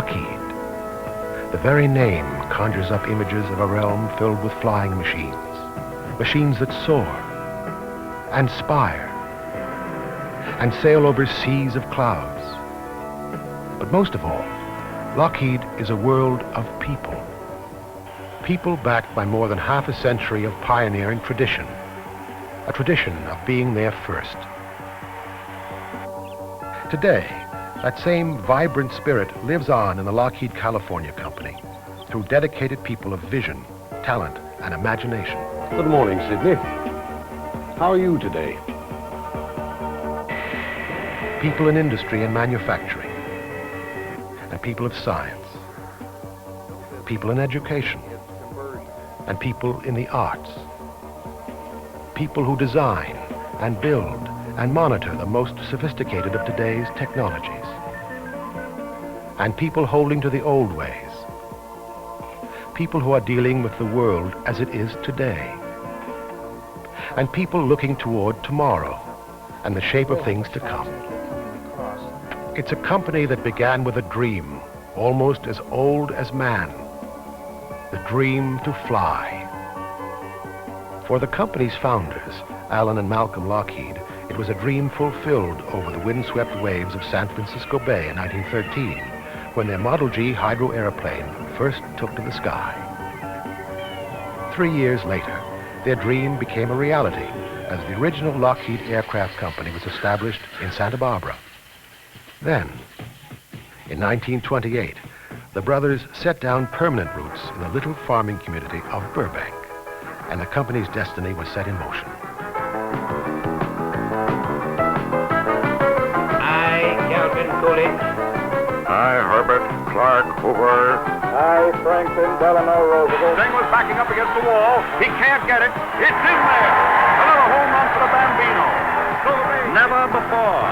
Lockheed. The very name conjures up images of a realm filled with flying machines. Machines that soar and spire and sail over seas of clouds. But most of all, Lockheed is a world of people. People backed by more than half a century of pioneering tradition. A tradition of being there first. Today, that same vibrant spirit lives on in the Lockheed California Company through dedicated people of vision, talent, and imagination. Good morning, Sidney. How are you today? People in industry and manufacturing, and people of science, people in education, and people in the arts, people who design and build and monitor the most sophisticated of today's technologies, and people holding to the old ways, people who are dealing with the world as it is today, and people looking toward tomorrow and the shape of things to come. It's a company that began with a dream, almost as old as man, the dream to fly. For the company's founders, Alan and Malcolm Lockheed, it was a dream fulfilled over the windswept waves of San Francisco Bay in 1913, when their Model G hydro airplane first took to the sky. 3 years later, their dream became a reality as the original Lockheed Aircraft Company was established in Santa Barbara. Then, in 1928, the brothers set down permanent roots in the little farming community of Burbank, and the company's destiny was set in motion. I, Calvin Coolidge. I, Herbert Clark Hoover. I, Franklin Delano Roosevelt. Thing was backing up against the wall. He can't get it. It's in there. Another home run for the Bambino. Never before,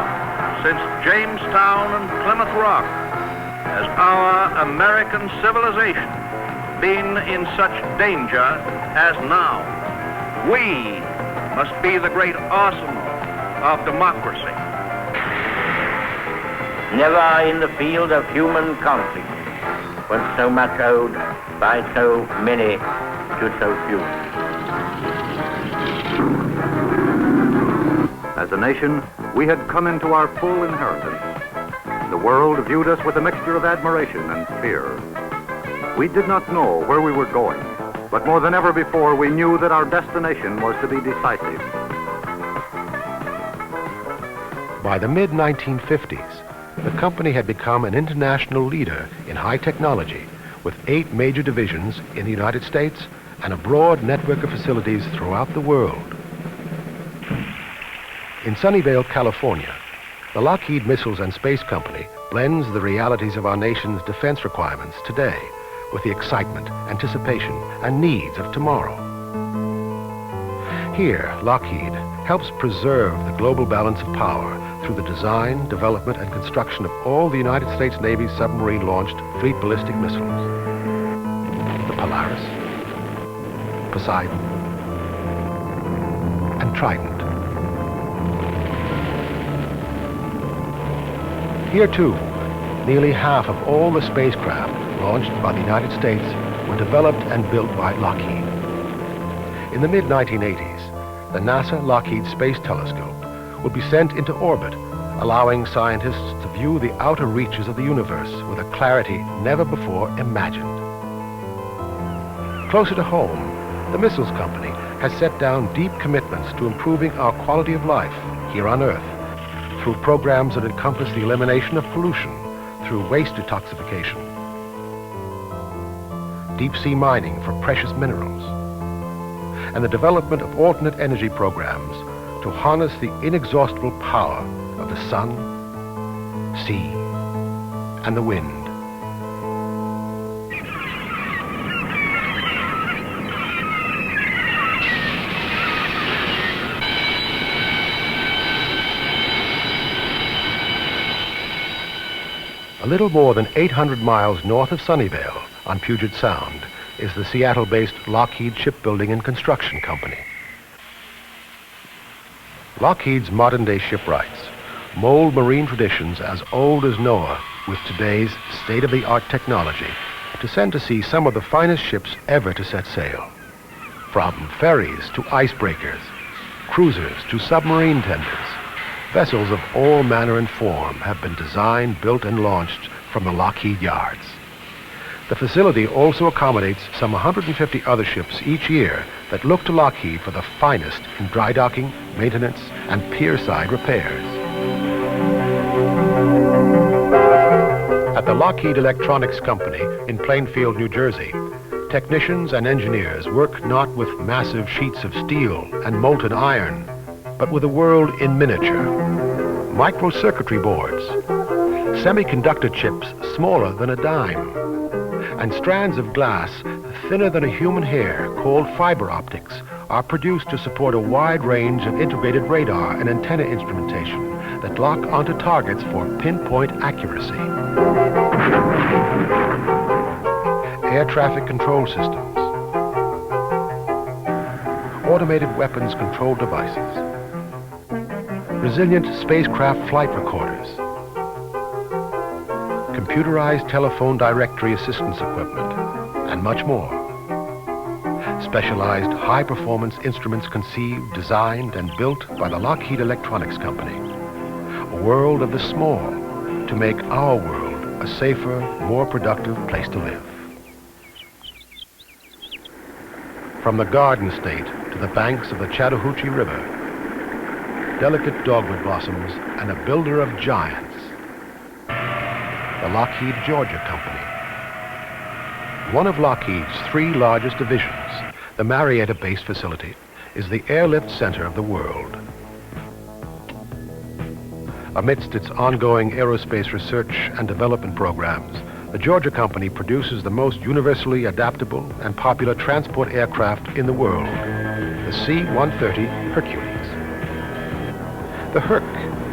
since Jamestown and Plymouth Rock, has our American civilization been in such danger as now. We must be the great arsenal of democracy. Never in the field of human conflict was so much owed by so many to so few. As a nation, we had come into our full inheritance. The world viewed us with a mixture of admiration and fear. We did not know where we were going, but more than ever before, we knew that our destination was to be decisive. By the mid-1950s, the company had become an international leader in high technology with 8 major divisions in the United States and a broad network of facilities throughout the world. In Sunnyvale, California, the Lockheed Missiles and Space Company blends the realities of our nation's defense requirements today with the excitement, anticipation, and needs of tomorrow. Here, Lockheed helps preserve the global balance of power through the design, development, and construction of all the United States Navy's submarine-launched fleet ballistic missiles. The Polaris, Poseidon, and Trident. Here, too, nearly half of all the spacecraft launched by the United States were developed and built by Lockheed. In the mid-1980s, the NASA Lockheed Space Telescope would be sent into orbit, allowing scientists to view the outer reaches of the universe with a clarity never before imagined. Closer to home, the Missiles Company has set down deep commitments to improving our quality of life here on Earth through programs that encompass the elimination of pollution through waste detoxification, deep-sea mining for precious minerals, and the development of alternate energy programs to harness the inexhaustible power of the sun, sea, and the wind. A little more than 800 miles north of Sunnyvale on Puget Sound is the Seattle-based Lockheed Shipbuilding and Construction Company. Lockheed's modern-day shipwrights mold marine traditions as old as Noah with today's state-of-the-art technology to send to sea some of the finest ships ever to set sail. From ferries to icebreakers, cruisers to submarine tenders, vessels of all manner and form have been designed, built, and launched from the Lockheed yards. The facility also accommodates some 150 other ships each year that look to Lockheed for the finest in dry docking, maintenance, and pierside repairs. At the Lockheed Electronics Company in Plainfield, New Jersey, technicians and engineers work not with massive sheets of steel and molten iron, but with a world in miniature. Microcircuitry boards, semiconductor chips smaller than a dime, and strands of glass thinner than a human hair called fiber optics are produced to support a wide range of integrated radar and antenna instrumentation that lock onto targets for pinpoint accuracy. Air traffic control systems, automated weapons control devices, resilient spacecraft flight recorders, computerized telephone directory assistance equipment, and much more. Specialized high-performance instruments conceived, designed, and built by the Lockheed Electronics Company. A world of the small to make our world a safer, more productive place to live. From the Garden State to the banks of the Chattahoochee River, delicate dogwood blossoms and a builder of giants, the Lockheed Georgia Company. One of Lockheed's 3 largest divisions, the Marietta Base facility, is the airlift center of the world. Amidst its ongoing aerospace research and development programs, the Georgia Company produces the most universally adaptable and popular transport aircraft in the world, the C-130 Hercules. The Herc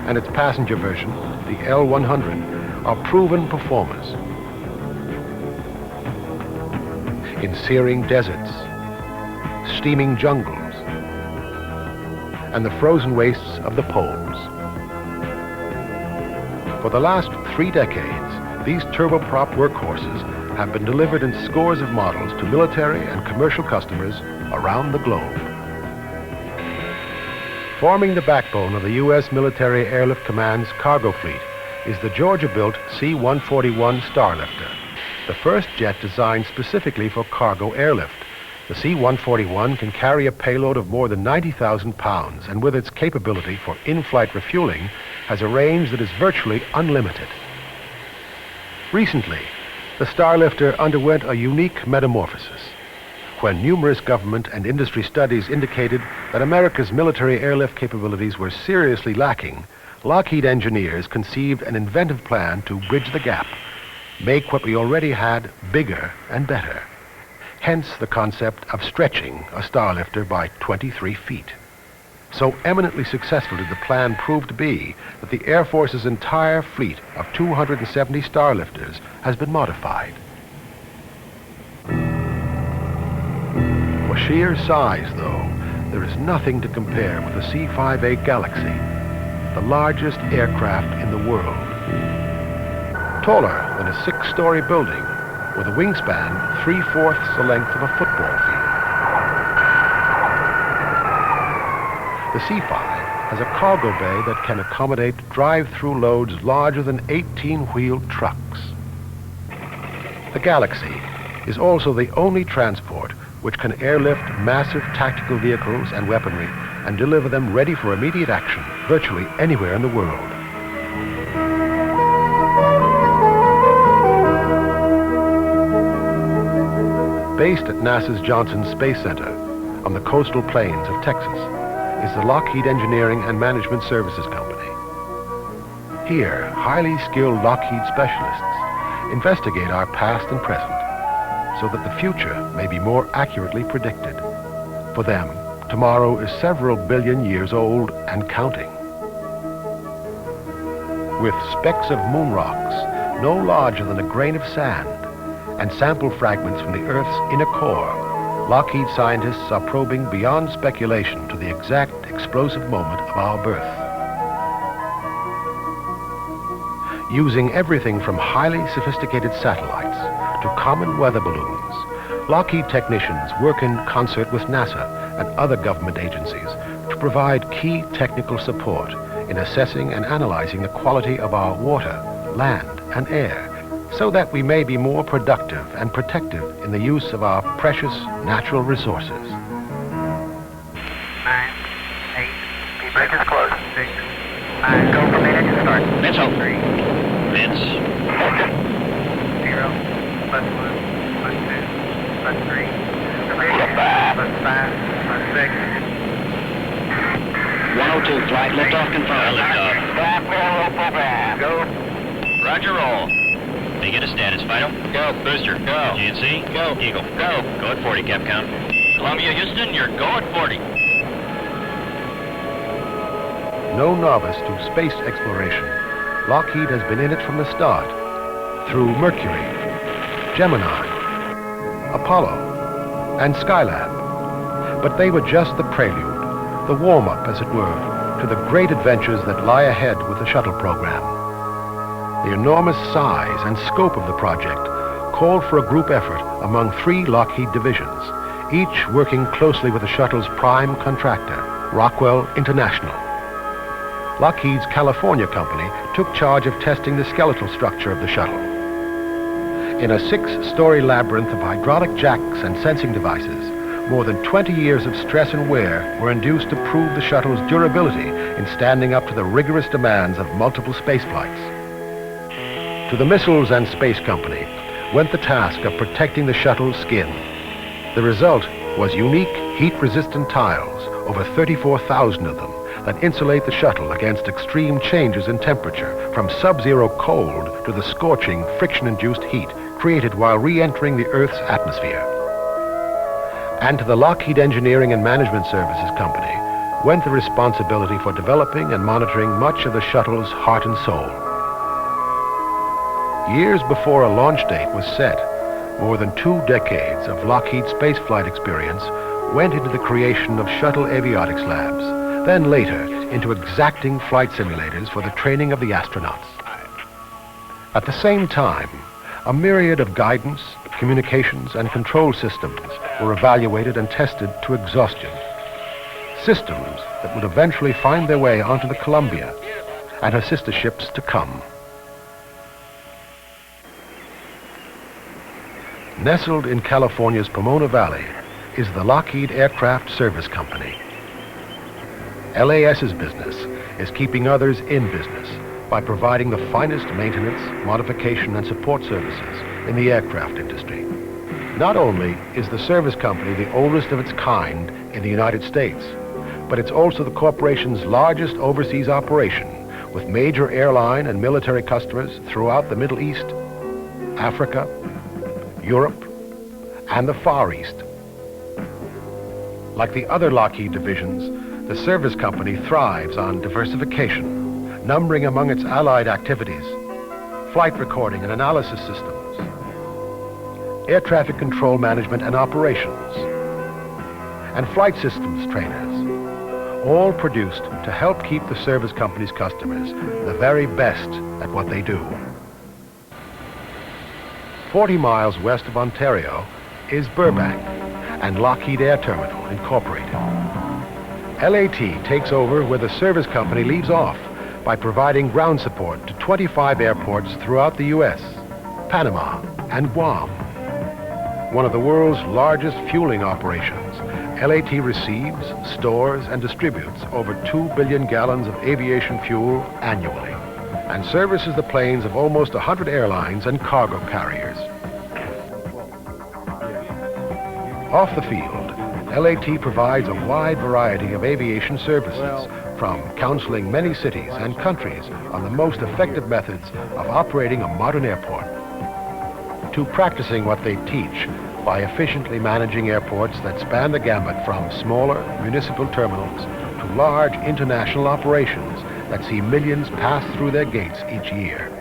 and its passenger version, the L-100, are proven performers. In searing deserts, steaming jungles, and the frozen wastes of the poles. For the last 3 decades, these turboprop workhorses have been delivered in scores of models to military and commercial customers around the globe. Forming the backbone of the U.S. Military Airlift Command's cargo fleet is the Georgia-built C-141 Starlifter, the first jet designed specifically for cargo airlift. The C-141 can carry a payload of more than 90,000 pounds, and with its capability for in-flight refueling, has a range that is virtually unlimited. Recently, the Starlifter underwent a unique metamorphosis. When numerous government and industry studies indicated that America's military airlift capabilities were seriously lacking, Lockheed engineers conceived an inventive plan to bridge the gap, make what we already had bigger and better. Hence the concept of stretching a Starlifter by 23 feet. So eminently successful did the plan prove to be that the Air Force's entire fleet of 270 Starlifters has been modified. For sheer size, though, there is nothing to compare with the C-5A Galaxy, the largest aircraft in the world. Taller than a 6-story building, with a wingspan 3/4 the length of a football field. The C-5 has a cargo bay that can accommodate drive-through loads larger than 18-wheeled trucks. The Galaxy is also the only transport which can airlift massive tactical vehicles and weaponry and deliver them ready for immediate action virtually anywhere in the world. Based at NASA's Johnson Space Center on the coastal plains of Texas is the Lockheed Engineering and Management Services Company. Here, highly skilled Lockheed specialists investigate our past and present so that the future may be more accurately predicted. For them, tomorrow is several billion years old and counting. With specks of moon rocks no larger than a grain of sand and sample fragments from the Earth's inner core, Lockheed scientists are probing beyond speculation to the exact explosive moment of our birth. Using everything from highly sophisticated satellites to common weather balloons, Lockheed technicians work in concert with NASA and other government agencies to provide key technical support in assessing and analyzing the quality of our water, land, and air, so that we may be more productive and protective in the use of our precious natural resources. 9, 8, break is close. 6, 9, go for minute to start. Let's hope. 3, Vince. 0, +1, +2, +3, +5, +6. 102, flight liftoff confirmed. Liftoff. Program. Go. Roger, roll. They get a status, Vital. Go. Booster. Go. GNC. Go. Eagle. Go. Go at 40, Capcom. Columbia, Houston, you're go at 40. No novice to space exploration, Lockheed has been in it from the start, through Mercury, Gemini, Apollo, and Skylab. But they were just the prelude, the warm-up, as it were, to the great adventures that lie ahead with the shuttle program. The enormous size and scope of the project called for a group effort among 3 Lockheed divisions, each working closely with the shuttle's prime contractor, Rockwell International. Lockheed's California company took charge of testing the skeletal structure of the shuttle. In a 6-story labyrinth of hydraulic jacks and sensing devices, more than 20 years of stress and wear were induced to prove the shuttle's durability in standing up to the rigorous demands of multiple space flights. To the Missiles and Space Company went the task of protecting the shuttle's skin. The result was unique heat-resistant tiles, over 34,000 of them, that insulate the shuttle against extreme changes in temperature, from sub-zero cold to the scorching, friction-induced heat created while re-entering the Earth's atmosphere. And to the Lockheed Engineering and Management Services Company went the responsibility for developing and monitoring much of the shuttle's heart and soul. Years before a launch date was set, more than 2 decades of Lockheed spaceflight experience went into the creation of shuttle avionics labs, then later into exacting flight simulators for the training of the astronauts. At the same time, a myriad of guidance, communications, and control systems were evaluated and tested to exhaustion. Systems that would eventually find their way onto the Columbia and her sister ships to come. Nestled in California's Pomona Valley is the Lockheed Aircraft Service Company. LAS's business is keeping others in business by providing the finest maintenance, modification, and support services in the aircraft industry. Not only is the service company the oldest of its kind in the United States, but it's also the corporation's largest overseas operation, with major airline and military customers throughout the Middle East, Africa, Europe, and the Far East. Like the other Lockheed divisions, the service company thrives on diversification, numbering among its allied activities flight recording and analysis systems, air traffic control management and operations, and flight systems trainers, all produced to help keep the service company's customers the very best at what they do. 40 miles west of Ontario is Burbank and Lockheed Air Terminal, Incorporated. LAT takes over where the service company leaves off by providing ground support to 25 airports throughout the U.S., Panama, and Guam. One of the world's largest fueling operations, LAT receives, stores, and distributes over 2 billion gallons of aviation fuel annually, and services the planes of almost 100 airlines and cargo carriers. Off the field, LAT provides a wide variety of aviation services, from counseling many cities and countries on the most effective methods of operating a modern airport, to practicing what they teach by efficiently managing airports that span the gamut from smaller municipal terminals to large international operations that see millions pass through their gates each year.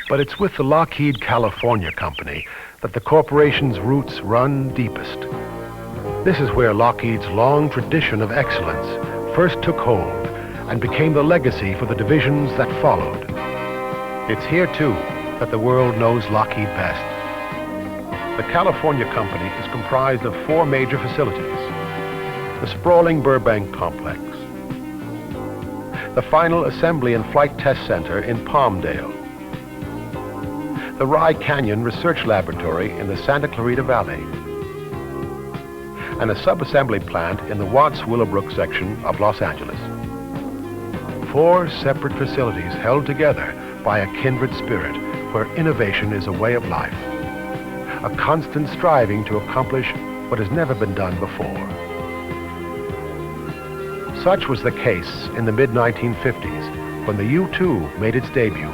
But it's with the Lockheed California company that the corporation's roots run deepest. This is where Lockheed's long tradition of excellence first took hold and became the legacy for the divisions that followed. It's here, too, that the world knows Lockheed best. The California company is comprised of 4 major facilities: the sprawling Burbank complex, the final assembly and flight test center in Palmdale, the Rye Canyon Research Laboratory in the Santa Clarita Valley, and a sub-assembly plant in the Watts-Willowbrook section of Los Angeles. 4 separate facilities held together by a kindred spirit where innovation is a way of life, a constant striving to accomplish what has never been done before. Such was the case in the mid-1950s when the U-2 made its debut.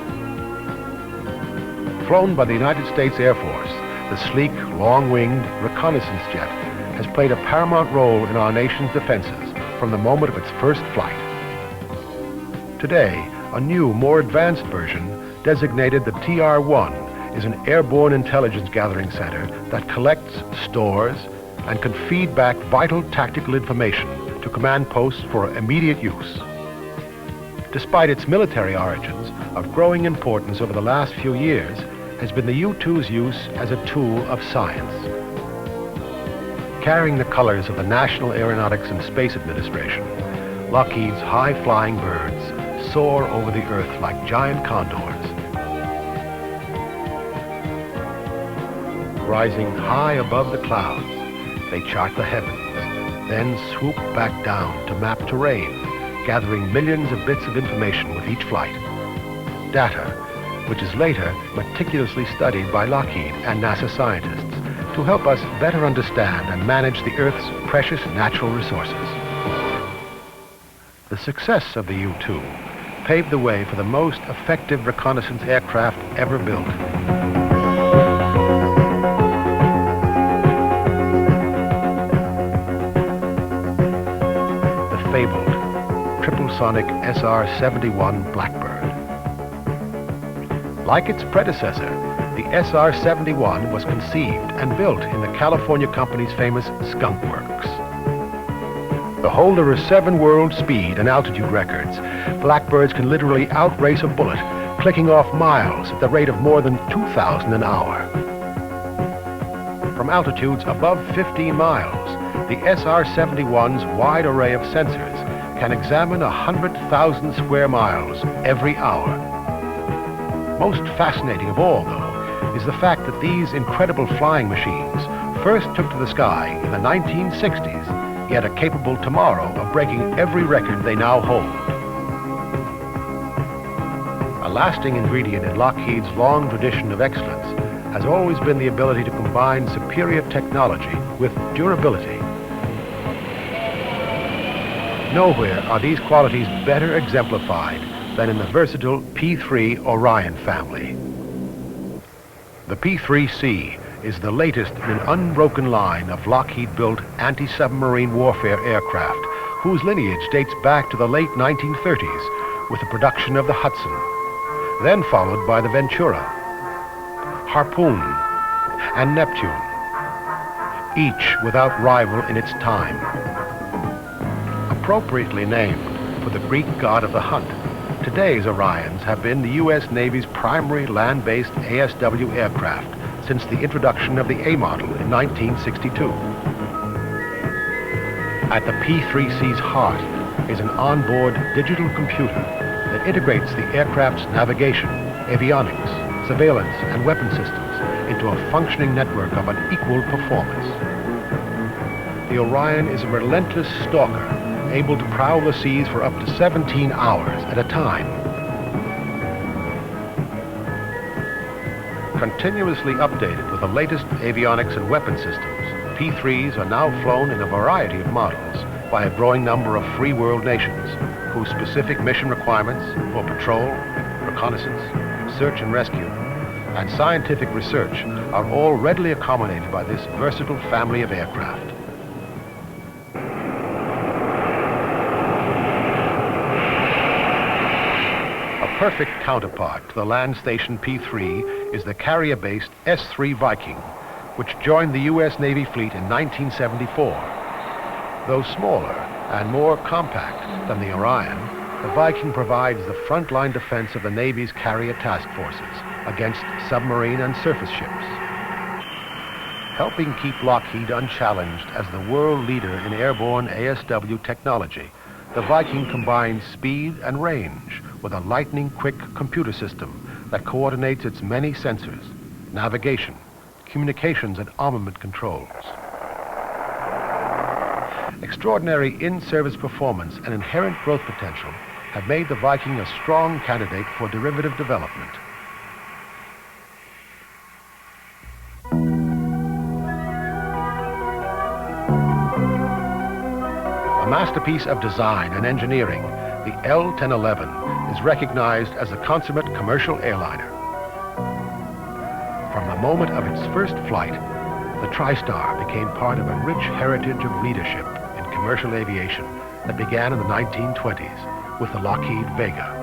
Flown by the United States Air Force, the sleek, long-winged reconnaissance jet has played a paramount role in our nation's defenses from the moment of its first flight. Today, a new, more advanced version, designated the TR-1, is an airborne intelligence gathering center that collects, stores, and can feed back vital tactical information to command posts for immediate use. Despite its military origins, of growing importance over the last few years has been the U-2's use as a tool of science. Carrying the colors of the National Aeronautics and Space Administration, Lockheed's high-flying birds soar over the earth like giant condors. Rising high above the clouds, they chart the heavens, then swoop back down to map terrain, gathering millions of bits of information with each flight. Data, which is later meticulously studied by Lockheed and NASA scientists to help us better understand and manage the Earth's precious natural resources. The success of the U-2 paved the way for the most effective reconnaissance aircraft ever built. The fabled triple-sonic SR-71 Blackbird. Like its predecessor, the SR-71 was conceived and built in the California company's famous Skunk Works. The holder of 7 world speed and altitude records, Blackbirds can literally outrace a bullet, clicking off miles at the rate of more than 2,000 an hour. From altitudes above 15 miles, the SR-71's wide array of sensors can examine 100,000 square miles every hour. Most fascinating of all, though, is the fact that these incredible flying machines first took to the sky in the 1960s, yet are capable tomorrow of breaking every record they now hold. A lasting ingredient in Lockheed's long tradition of excellence has always been the ability to combine superior technology with durability. Nowhere are these qualities better exemplified than in the versatile P-3 Orion family. The P-3C is the latest in an unbroken line of Lockheed-built anti-submarine warfare aircraft whose lineage dates back to the late 1930s with the production of the Hudson, then followed by the Ventura, Harpoon, and Neptune, each without rival in its time. Appropriately named for the Greek god of the hunt, today's Orions have been the U.S. Navy's primary land-based ASW aircraft since the introduction of the A model in 1962. At the P-3C's heart is an onboard digital computer that integrates the aircraft's navigation, avionics, surveillance, and weapon systems into a functioning network of unequaled performance. The Orion is a relentless stalker, able to prowl the seas for up to 17 hours at a time. Continuously updated with the latest avionics and weapon systems, P-3s are now flown in a variety of models by a growing number of free world nations whose specific mission requirements for patrol, reconnaissance, search and rescue, and scientific research are all readily accommodated by this versatile family of aircraft. A perfect counterpart to the land station P-3 is the carrier-based S-3 Viking, which joined the U.S. Navy fleet in 1974. Though smaller and more compact than the Orion, the Viking provides the frontline defense of the Navy's carrier task forces against submarine and surface ships. Helping keep Lockheed unchallenged as the world leader in airborne ASW technology, the Viking combines speed and range with a lightning-quick computer system that coordinates its many sensors, navigation, communications, and armament controls. Extraordinary in-service performance and inherent growth potential have made the Viking a strong candidate for derivative development. A masterpiece of design and engineering, the L-1011 is recognized as a consummate commercial airliner. From the moment of its first flight, the TriStar became part of a rich heritage of leadership in commercial aviation that began in the 1920s with the Lockheed Vega.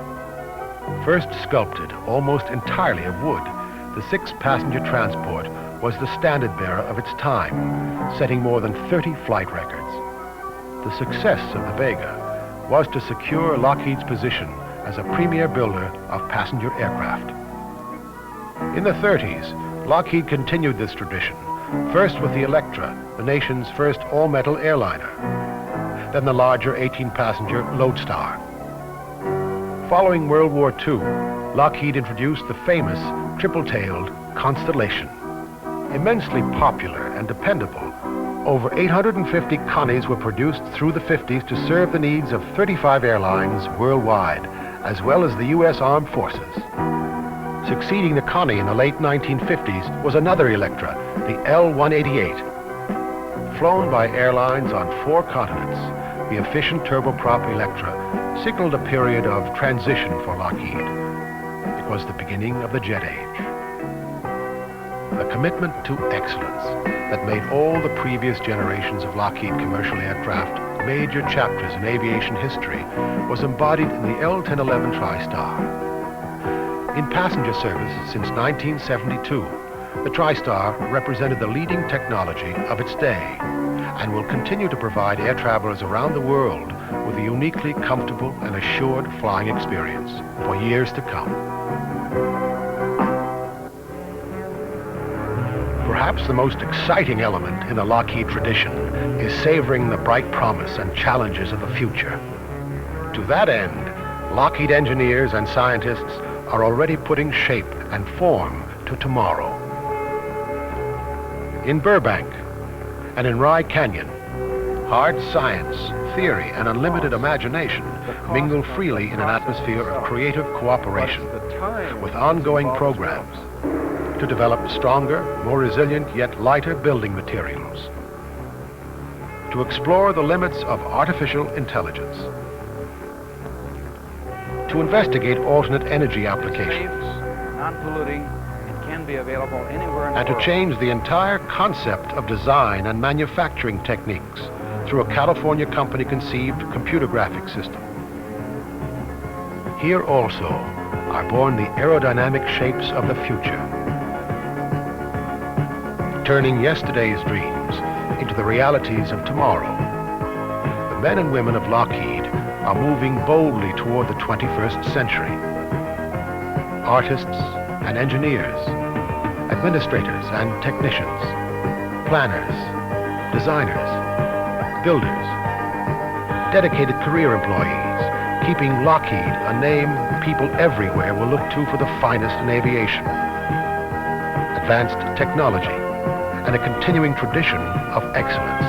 First sculpted almost entirely of wood, the six-passenger transport was the standard-bearer of its time, setting more than 30 flight records. The success of the Vega was to secure Lockheed's position as a premier builder of passenger aircraft. In the 30s, Lockheed continued this tradition, first with the Electra, the nation's first all-metal airliner, then the larger 18-passenger Lodestar. Following World War II, Lockheed introduced the famous triple-tailed Constellation. Immensely popular and dependable, over 850 Connies were produced through the 50s to serve the needs of 35 airlines worldwide, as well as the U.S. Armed Forces. Succeeding the Connie in the late 1950s was another Electra, the L-188. Flown by airlines on 4 continents, the efficient turboprop Electra signaled a period of transition for Lockheed. It was the beginning of the jet age. A commitment to excellence that made all the previous generations of Lockheed commercial aircraft major chapters in aviation history was embodied in the L-1011 TriStar. In passenger service since 1972, the TriStar represented the leading technology of its day and will continue to provide air travelers around the world with a uniquely comfortable and assured flying experience for years to come. Perhaps the most exciting element in the Lockheed tradition is savoring the bright promise and challenges of the future. To that end, Lockheed engineers and scientists are already putting shape and form to tomorrow. In Burbank and in Rye Canyon, hard science, theory, and unlimited imagination mingle freely in an atmosphere of creative cooperation with ongoing programs to develop stronger, more resilient, yet lighter building materials, to explore the limits of artificial intelligence, to investigate alternate energy applications, non-polluting, and can be available anywhere in the and to world. change the entire concept of design and manufacturing techniques through a California company-conceived computer graphics system. Here also are born the aerodynamic shapes of the future, turning yesterday's dreams into the realities of tomorrow. The men and women of Lockheed are moving boldly toward the 21st century. Artists and engineers, administrators and technicians, planners, designers, builders, dedicated career employees, keeping Lockheed a name people everywhere will look to for the finest in aviation. Advanced technology and a continuing tradition of excellence.